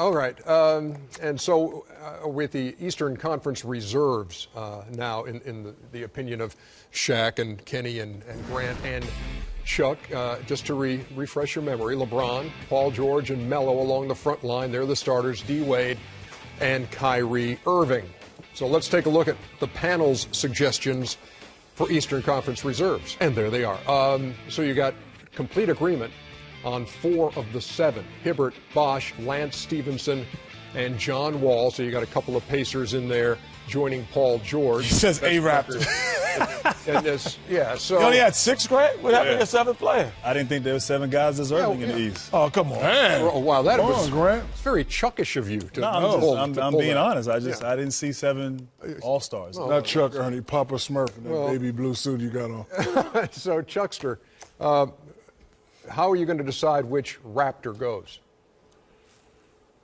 All right. And so with the Eastern Conference reserves now, in the opinion of Shaq and Kenny and Grant and Chuck, just to refresh your memory, LeBron, Paul George, and Melo along the front line. They're the starters, D-Wade and Kyrie Irving. So let's take a look at the panel's suggestions for Eastern Conference reserves. And there they are. So you got complete agreement on 4 of the 7. Hibbert, Bosh, Lance Stevenson, and John Wall. So you got a couple of Pacers in there joining Paul George. He says A-Raptor. And this, yeah, so you only had 6, Grant? What happened to 7th player? I didn't think there were 7 guys deserving in the East. Oh, come on. Man. Oh, wow, that was Grant. It's very Chuckish of you to I'm being that. honest. I didn't see 7 All-Stars. Not Chuck, Ernie, Papa Smurf in that baby blue suit you got on. So, Chuckster, how are you going to decide which Raptor goes?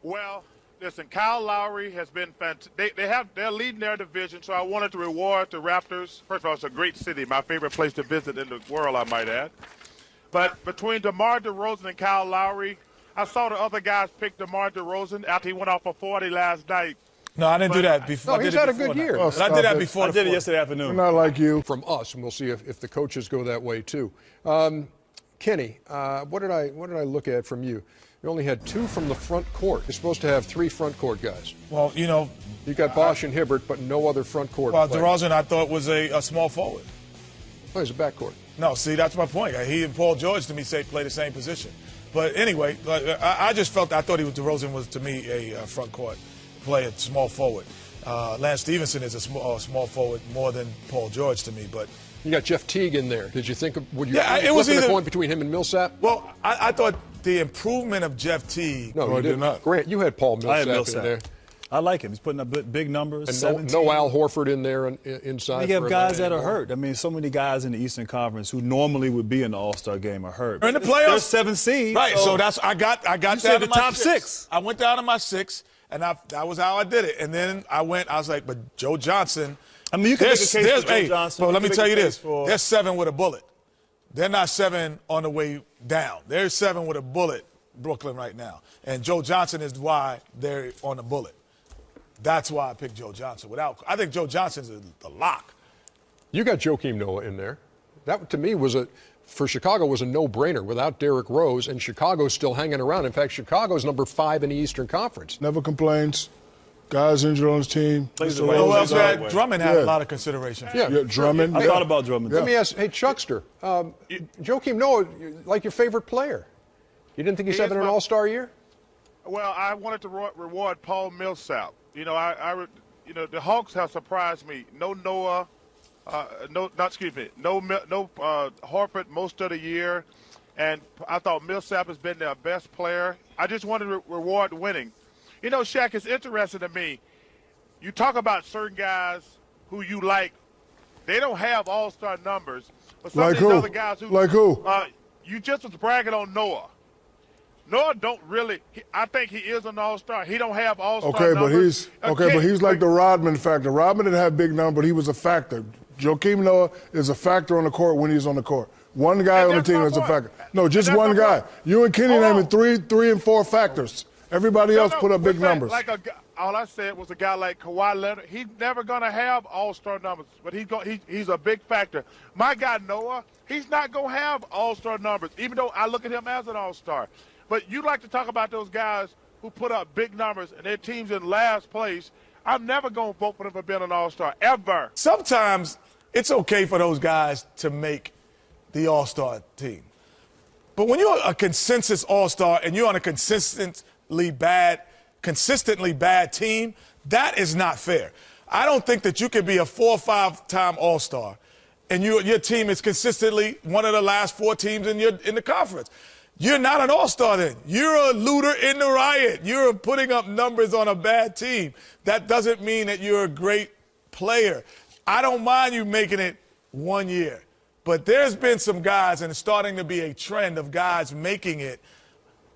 Well, listen, Kyle Lowry has been fantastic. They're leading their division, so I wanted to reward the Raptors. First of all, it's a great city, my favorite place to visit in the world, I might add. But between DeMar DeRozan and Kyle Lowry, I saw the other guys pick DeMar DeRozan after he went off for 40 last night. No, I didn't do that before. No, he's had a good year. Oh, But I did that before. I did it yesterday afternoon. Not like you. From us, and we'll see if the coaches go that way too. Kenny, what did I look at from you? You only had 2 from the front court. You're supposed to have 3 front court guys. Well, you know. You got Bosh and Hibbert, but no other front court. Well, players. DeRozan, I thought, was a small forward. Oh, he's a backcourt. No, see, that's my point. He and Paul George, to me, play the same position. But anyway, I just felt, I thought DeRozan was, to me, a front court player, small forward. Lance Stevenson is a small forward more than Paul George to me, but. You got Jeff Teague in there. Did you think would you it was either a coin between him and Millsap? Well, I thought the improvement of Jeff Teague. No, you did not. Grant, you had Paul Millsap in there. I like him. He's putting up big numbers. And no Al Horford in there inside. You have guys that are hurt. I mean, so many guys in the Eastern Conference who normally would be in the All-Star game are hurt. In the playoffs, they're 7th seed. Right. So that's I got down said to the my top 6. I went down to my 6, and that was how I did it. And then I was like, but Joe Johnson. I mean, you can make a case for Joe Johnson. But let me tell you this: they're 7 with a bullet. They're not 7 on the way down. They're 7 with a bullet, Brooklyn right now. And Joe Johnson is why they're on the bullet. That's why I picked Joe Johnson. I think Joe Johnson's the lock. You got Joakim Noah in there. That, to me, for Chicago was a no-brainer without Derrick Rose, and Chicago's still hanging around. In fact, Chicago's number 5 in the Eastern Conference. Never complains. Guys injured on his team. Drummond had a lot of consideration. Yeah, Drummond. I thought about Drummond. Let me ask, hey, Chuckster, Joakim Noah, like your favorite player. You didn't think he's having an all-star year? Well, I wanted to reward Paul Millsap. You know, the Hawks have surprised me. No Noah, no Horford most of the year, and I thought Millsap has been their best player. I just wanted to reward winning. You know, Shaq, it's interesting to me. You talk about certain guys who you like. They don't have all-star numbers, but some of these other guys who like who? You just was bragging on Noah. Noah don't really. I think he is an all-star. He don't have all-star numbers. But he's like the Rodman factor. Rodman didn't have big numbers, but he was a factor. Joakim Noah is a factor on the court when he's on the court. One guy on the team is a factor. No, just one guy. You and Kenny naming three and 4 factors. Everybody else put up big numbers. All I said was a guy like Kawhi Leonard. He's never going to have all-star numbers, but he's a big factor. My guy Noah, he's not going to have all-star numbers, even though I look at him as an all-star. But you like to talk about those guys who put up big numbers and their team's in last place. I'm never going to vote for them for being an all-star, ever. Sometimes it's okay for those guys to make the all-star team. But when you're a consensus all-star and you're on a consistently bad team, that is not fair. I don't think that you can be a 4 or 5-time all-star and your team is consistently one of the last 4 teams in the conference. You're not an all-star then. You're a looter in the riot. You're putting up numbers on a bad team. That doesn't mean that you're a great player. I don't mind you making it 1 year. But there's been some guys, and it's starting to be a trend of guys making it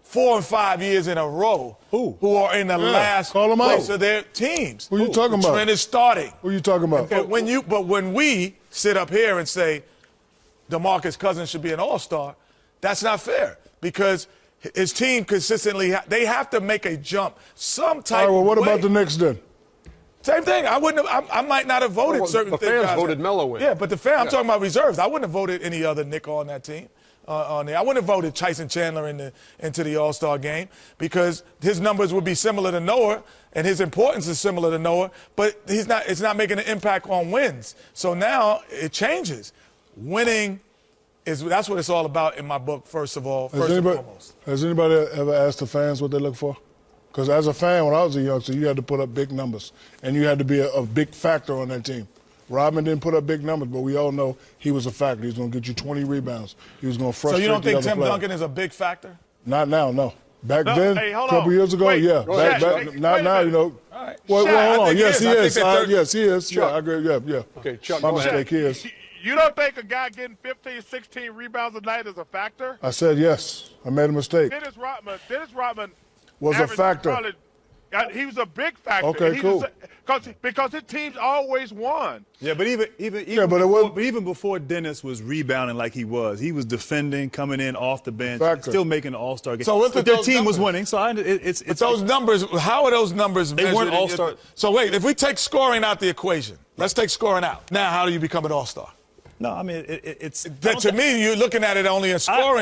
4 and 5 years in a row who are in the last place of their teams. Who you talking about? The trend is starting. Who you talking about? But when we sit up here and say DeMarcus Cousins should be an all-star, that's not fair because his team consistently, they have to make a jump, some type All right, well, what of way. about the Knicks then? Same thing. I might not have voted certain the things. fans voted Melo in. Yeah, but I'm talking about reserves. I wouldn't have voted any other Nick on that team. On there, I wouldn't have voted Tyson Chandler into the All-Star game because his numbers would be similar to Noah and his importance is similar to Noah, but it's not making an impact on wins. So now it changes. Winning that's what it's all about in my book. First and foremost. Has anybody ever asked the fans what they look for? Because as a fan, when I was a youngster, you had to put up big numbers, and you had to be a big factor on that team. Rodman didn't put up big numbers, but we all know he was a factor. He was going to get you 20 rebounds. He was going to frustrate the other players. So you don't think Tim Duncan is a big factor? Not now, no. Back then, hey, a couple years ago, wait, yeah. Not now, you know. All right. Well, Shaq, hold on. Yes, he is. Yes, he is. Chuck. Yeah, I agree. Yeah. Okay, Chuck, My go ahead. mistake, he is. You don't think a guy getting 15, 16 rebounds a night is a factor? I said yes. I made a mistake. Dennis Rodman Was a averaged factor. probably- he was a big factor. Okay, cool. Because his teams always won. Yeah, but even before Dennis was rebounding like he was defending, coming in off the bench, Factor. still making All-Star games. So what's but the- their those team was numbers? winning. So it's But those numbers, how are those numbers They weren't measured? All-Star. So wait, if we take scoring out the equation, let's take scoring out. Now, how do you become an All-Star? no, I mean it's To me, you're looking at it only in scoring.